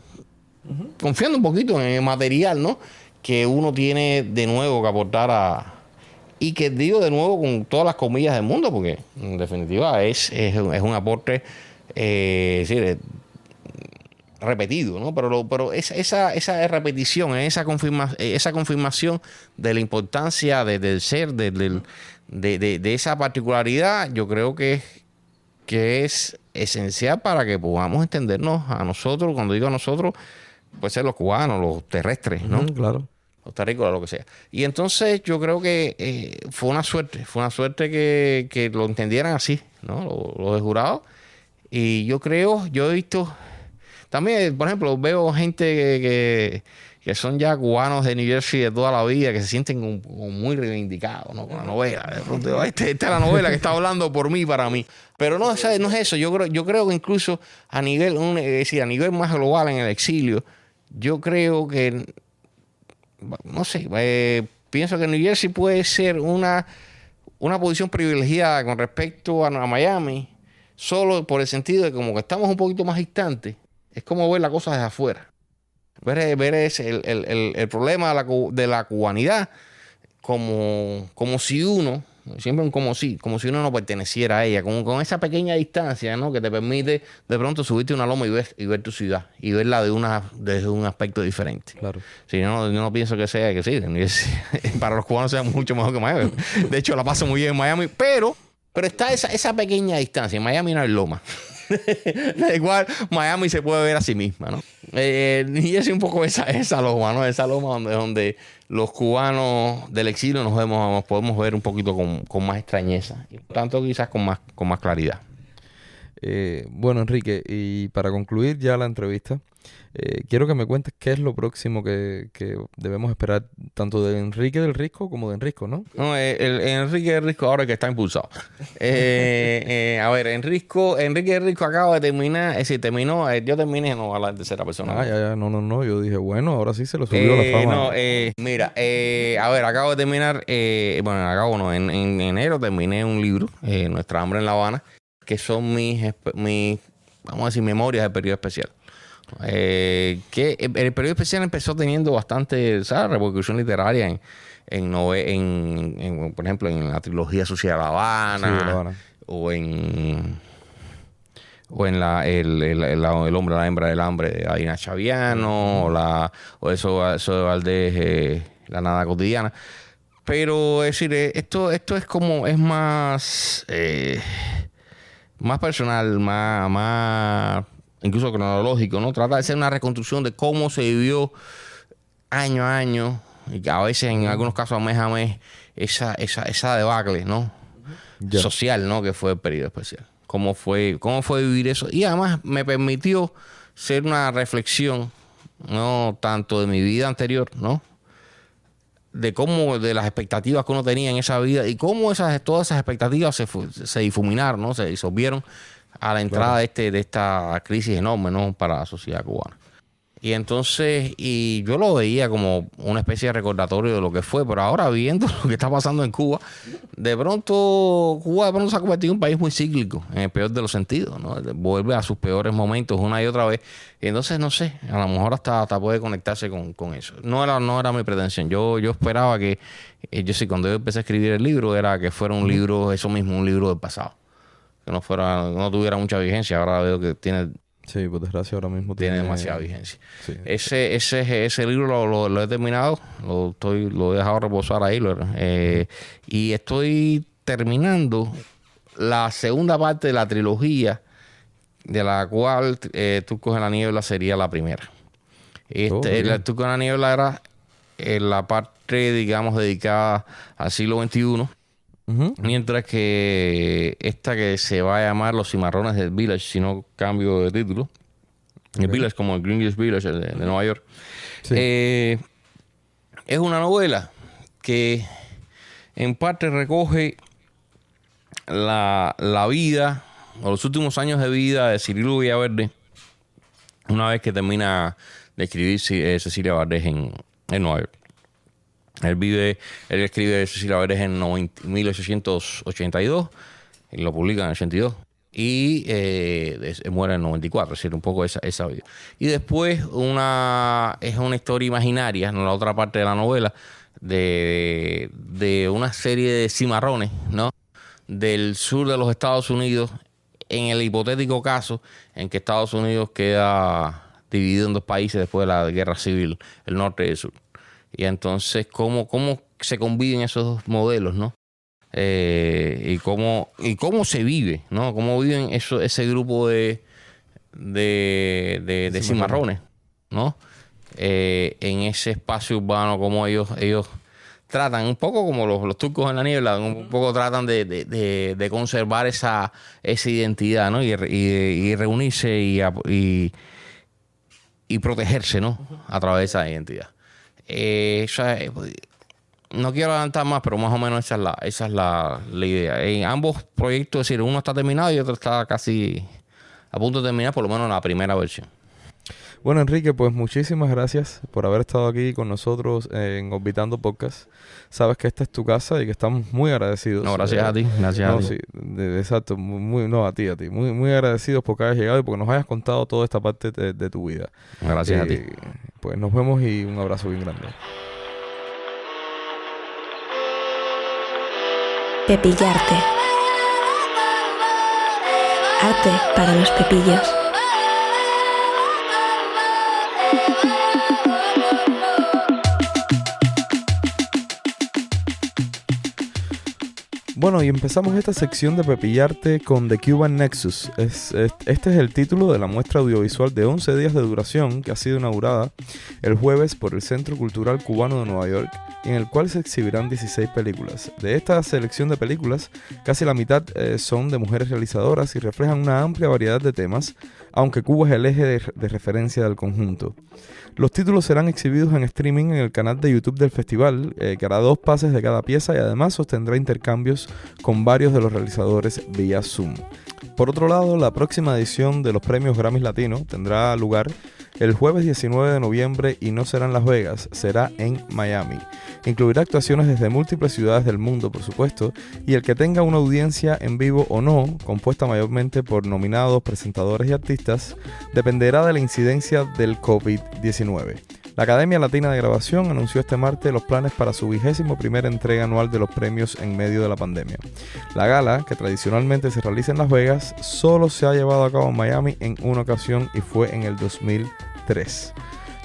confiando un poquito en el material, ¿no? Que uno tiene de nuevo que aportar y que digo de nuevo con todas las comillas del mundo, porque en definitiva es un aporte repetido, ¿no? Pero esa repetición, esa confirmación de la importancia del ser, de esa particularidad, yo creo que es esencial para que podamos entendernos a nosotros. Cuando digo a nosotros, puede ser los cubanos, los terrestres, ¿no? Claro. Los terrícolas, lo que sea. Y entonces yo creo que fue una suerte que lo entendieran así, ¿no? Los de jurado. Y yo he visto también, por ejemplo, veo gente que son ya cubanos de New Jersey de toda la vida, que se sienten como muy reivindicados, ¿no? Con la novela. De pronto, esta es la novela que está hablando por mí, para mí. Pero no es eso. Yo creo que incluso a nivel más global en el exilio, yo creo que, no sé, pienso que New Jersey puede ser una posición privilegiada con respecto a Miami, solo por el sentido de que como que estamos un poquito más distantes, es como ver las cosas desde afuera. Ver el problema de la cubanidad como si uno, siempre como si uno no perteneciera a ella, con esa pequeña distancia, ¿no? Que te permite de pronto subirte a una loma y ver tu ciudad y verla desde un aspecto diferente. Claro. Sí, yo no pienso que sí, para los cubanos sea mucho mejor que Miami. De hecho, la paso muy bien en Miami, pero está esa pequeña distancia. En Miami no hay loma. Da igual, Miami se puede ver a sí misma, ¿no? Y es un poco esa loma, ¿no? Esa loma donde los cubanos del exilio nos podemos ver un poquito con más extrañeza. Y por tanto, quizás con más claridad. Bueno, Enrique, y para concluir ya la entrevista, quiero que me cuentes qué es lo próximo que debemos esperar tanto de Enrique del Risco como de Enrisco, ¿no? No, Enrique del Risco ahora que está impulsado. A ver, Enrique del Risco acaba de terminar, es decir, yo terminé, no voy a hablar de tercera persona. No, yo dije, bueno, ahora sí se lo subió la fama. Mira, a ver, acabo de terminar, en enero terminé un libro, Nuestra hambre en La Habana, que son mis vamos a decir, memorias del periodo especial. Que el periodo especial empezó teniendo bastante, ¿sabes?, repercusión literaria por ejemplo, en la trilogía Sociedad de La Habana, sí, de La Habana. o en El hombre, la hembra del hambre de Adina Chaviano, o eso de Valdés, La nada cotidiana. Pero es decir, esto es más personal, más incluso cronológico, ¿no? Trata de ser una reconstrucción de cómo se vivió año a año, y que a veces en algunos casos mes a mes, esa debacle, ¿no? Ya. Social, ¿no? Que fue el periodo especial. Cómo fue vivir eso. Y además me permitió ser una reflexión, ¿no? Tanto de mi vida anterior, ¿no? De las expectativas que uno tenía en esa vida y cómo todas esas expectativas se difuminaron, ¿no? Se disolvieron a la entrada de esta crisis enorme, ¿no?, para la sociedad cubana. Y entonces, y yo lo veía como una especie de recordatorio de lo que fue, pero ahora viendo lo que está pasando en Cuba, de pronto Cuba se ha convertido en un país muy cíclico, en el peor de los sentidos, ¿no? Vuelve a sus peores momentos una y otra vez. Y entonces, no sé, a lo mejor hasta puede conectarse con eso. No era mi pretensión. Yo esperaba que, cuando yo empecé a escribir el libro, era que fuera un libro, eso mismo, un libro del pasado. Que no tuviera mucha vigencia. Ahora veo que tiene... Sí, por desgracia ahora mismo tiene demasiada vigencia. Sí. Ese libro lo he terminado, lo he dejado reposar ahí, y estoy terminando la segunda parte de la trilogía, de la cual Turcos en la Niebla sería la primera. El Turcos en la Niebla era la parte, digamos, dedicada al siglo XXI. Uh-huh. Mientras que esta, que se va a llamar Los Cimarrones del Village, si no cambio de título, el Village como el Greenwich Village de Nueva York, sí. Es una novela que en parte recoge la vida o los últimos años de vida de Cirilo Villaverde una vez que termina de escribir Cecilia Valdés en Nueva York. Él escribe Cecilia Valdés en 1882 y lo publica en el 82 y muere en el 94, es decir, un poco esa vida. Y después es una historia imaginaria, en la otra parte de la novela, de una serie de cimarrones, ¿no?, del sur de los Estados Unidos, en el hipotético caso en que Estados Unidos queda dividido en dos países después de la guerra civil, el norte y el sur. Y entonces, ¿cómo se conviven esos dos modelos, ¿no? Y cómo se vive, ¿no? Cómo viven ese grupo de cimarrones, ¿no? En ese espacio urbano, como ellos tratan, un poco como los Turcos en la Niebla, un poco tratan de conservar esa identidad, ¿no? Y reunirse y protegerse, ¿no?, a través de esa identidad. No quiero adelantar más, pero más o menos esa es la idea. En ambos proyectos, es decir, uno está terminado y otro está casi a punto de terminar, por lo menos la primera versión. Bueno, Enrique, pues muchísimas gracias por haber estado aquí con nosotros en Orbitando Podcast. Sabes que esta es tu casa y que estamos muy agradecidos. No, gracias a ti. Gracias a ti. Sí, exacto. A ti. Muy agradecidos porque hayas llegado y porque nos hayas contado toda esta parte de tu vida. Gracias a ti. Pues nos vemos y un abrazo bien grande. Pepillarte. Arte para los pepillos. Bueno, y empezamos esta sección de Pepillarte con The Cuban Nexus. Este es el título de la muestra audiovisual de 11 días de duración que ha sido inaugurada el jueves por el Centro Cultural Cubano de Nueva York, en el cual se exhibirán 16 películas. De esta selección de películas, casi la mitad son de mujeres realizadoras y reflejan una amplia variedad de temas, aunque Cuba es el eje de referencia del conjunto. Los títulos serán exhibidos en streaming en el canal de YouTube del festival, que hará 2 pases de cada pieza y además sostendrá intercambios con varios de los realizadores vía Zoom. Por otro lado, la próxima edición de los premios Grammy Latino tendrá lugar el jueves 19 de noviembre y no será en Las Vegas, será en Miami. Incluirá actuaciones desde múltiples ciudades del mundo, por supuesto, y el que tenga una audiencia en vivo o no, compuesta mayormente por nominados, presentadores y artistas, dependerá de la incidencia del COVID-19. La Academia Latina de Grabación anunció este martes los planes para su 21ª entrega anual de los premios en medio de la pandemia. La gala, que tradicionalmente se realiza en Las Vegas, solo se ha llevado a cabo en Miami en una ocasión y fue en el 2003.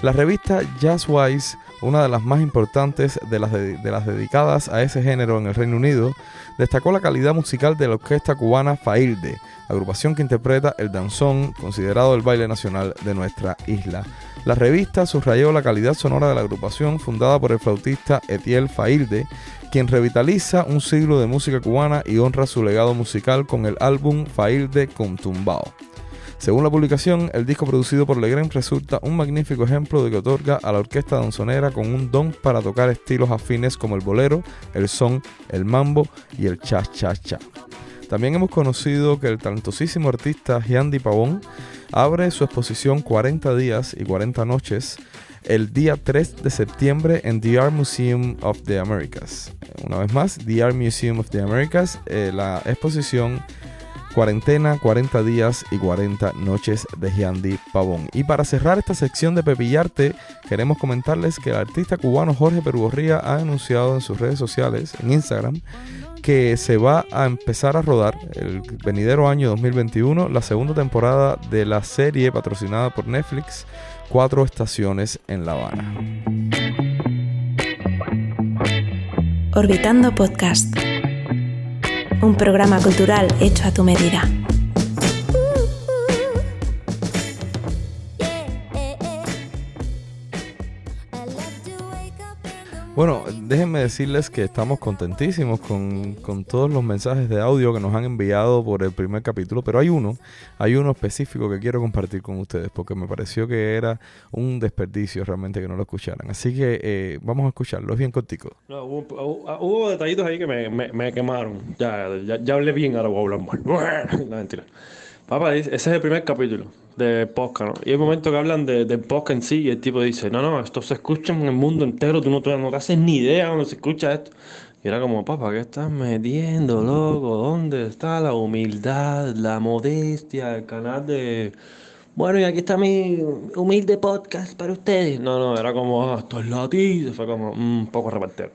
La revista Jazzwise, una de las más importantes de las dedicadas a ese género en el Reino Unido, destacó la calidad musical de la orquesta cubana Failde, agrupación que interpreta el danzón, considerado el baile nacional de nuestra isla. La revista subrayó la calidad sonora de la agrupación, fundada por el flautista Etiel Failde, quien revitaliza un siglo de música cubana y honra su legado musical con el álbum Failde con Tumbao. Según la publicación, el disco producido por Legrand resulta un magnífico ejemplo de que otorga a la orquesta danzonera con un don para tocar estilos afines como el bolero, el son, el mambo y el cha-cha-cha. También hemos conocido que el talentosísimo artista Hyandi Pavón abre su exposición 40 días y 40 noches el día 3 de septiembre en The Art Museum of the Americas. Una vez más, The Art Museum of the Americas, la exposición Cuarentena, 40 días y 40 noches de Hyandi Pavón. Y para cerrar esta sección de Pepillarte, queremos comentarles que el artista cubano Jorge Perugorría ha anunciado en sus redes sociales, en Instagram, que se va a empezar a rodar el venidero año 2021 la segunda temporada de la serie patrocinada por Netflix, 4 estaciones en La Habana. Orbitando Podcast, un programa cultural hecho a tu medida. Bueno, déjenme decirles que estamos contentísimos con todos los mensajes de audio que nos han enviado por el primer capítulo, pero hay uno específico que quiero compartir con ustedes porque me pareció que era un desperdicio realmente que no lo escucharan. Así que vamos a escucharlo, es bien cortico. No, hubo detallitos ahí que me quemaron. Ya hablé bien, ahora voy a hablar mal. No, mentira. Papá, ese es el primer capítulo de podcast, ¿no? Y hay momentos que hablan del podcast en sí y el tipo dice, no, esto se escucha en el mundo entero, tú no te haces ni idea cuando se escucha esto. Y era como, papá, ¿qué estás metiendo, loco? ¿Dónde está la humildad, la modestia, el canal de... Bueno, y aquí está mi humilde podcast para ustedes. No, era como, esto es latido. Fue como un poco repartero.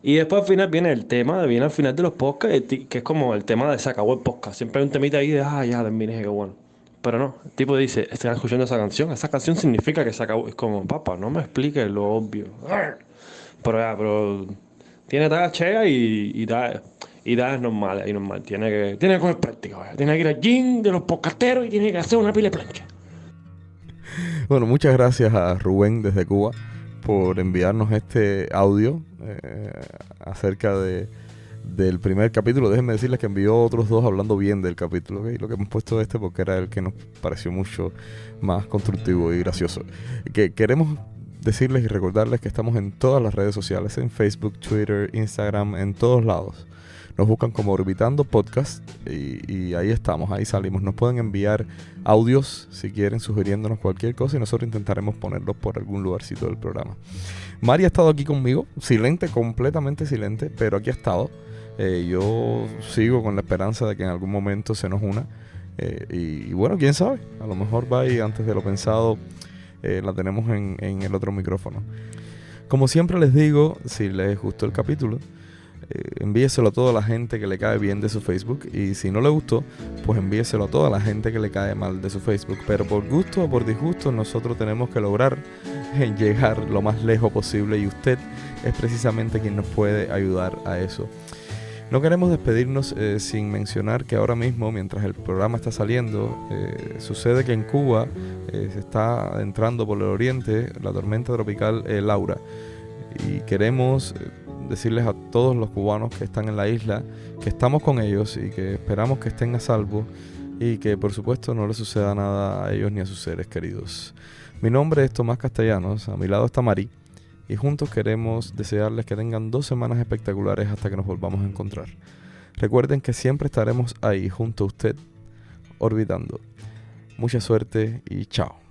Y después al final viene al final de los podcasts, que es como el tema de se acabó el podcast. Siempre hay un temita ahí de, ya terminé, qué bueno. Pero no, el tipo dice, están escuchando esa canción significa que se acabó. Es como, papá, no me expliques lo obvio. Pero tiene tal chega y tal es normal, ahí normal. Tiene que coger práctica, tiene que ir al gym de los podcasteros y tiene que hacer una pila de plancha. Bueno, muchas gracias a Rubén desde Cuba por enviarnos este audio acerca del primer capítulo. Déjenme decirles que envió otros 2 hablando bien del capítulo, ¿okay? Lo que hemos puesto porque era el que nos pareció mucho más constructivo y gracioso. Que queremos decirles y recordarles que estamos en todas las redes sociales, en Facebook, Twitter, Instagram, en todos lados. Nos buscan como Orbitando Podcast y ahí estamos, ahí salimos. Nos pueden enviar audios si quieren, sugiriéndonos cualquier cosa y nosotros intentaremos ponerlos por algún lugarcito del programa. Mari ha estado aquí conmigo, silente, completamente silente, pero aquí ha estado. Yo sigo con la esperanza de que en algún momento se nos una. Y bueno, quién sabe, a lo mejor va y antes de lo pensado la tenemos en el otro micrófono. Como siempre les digo, si les gustó el capítulo, envíeselo a toda la gente que le cae bien de su Facebook, y si no le gustó, pues envíeselo a toda la gente que le cae mal de su Facebook. Pero por gusto o por disgusto, nosotros tenemos que lograr llegar lo más lejos posible, y usted es precisamente quien nos puede ayudar a eso. No queremos despedirnos sin mencionar que ahora mismo, mientras el programa está saliendo, sucede que en Cuba se está adentrando por el oriente la tormenta tropical Laura, y queremos decirles a todos los cubanos que están en la isla que estamos con ellos y que esperamos que estén a salvo y que por supuesto no les suceda nada a ellos ni a sus seres queridos. Mi nombre es Tomás Castellanos, a mi lado está Mari, y juntos queremos desearles que tengan 2 semanas espectaculares hasta que nos volvamos a encontrar. Recuerden que siempre estaremos ahí junto a usted, orbitando. Mucha suerte y chao.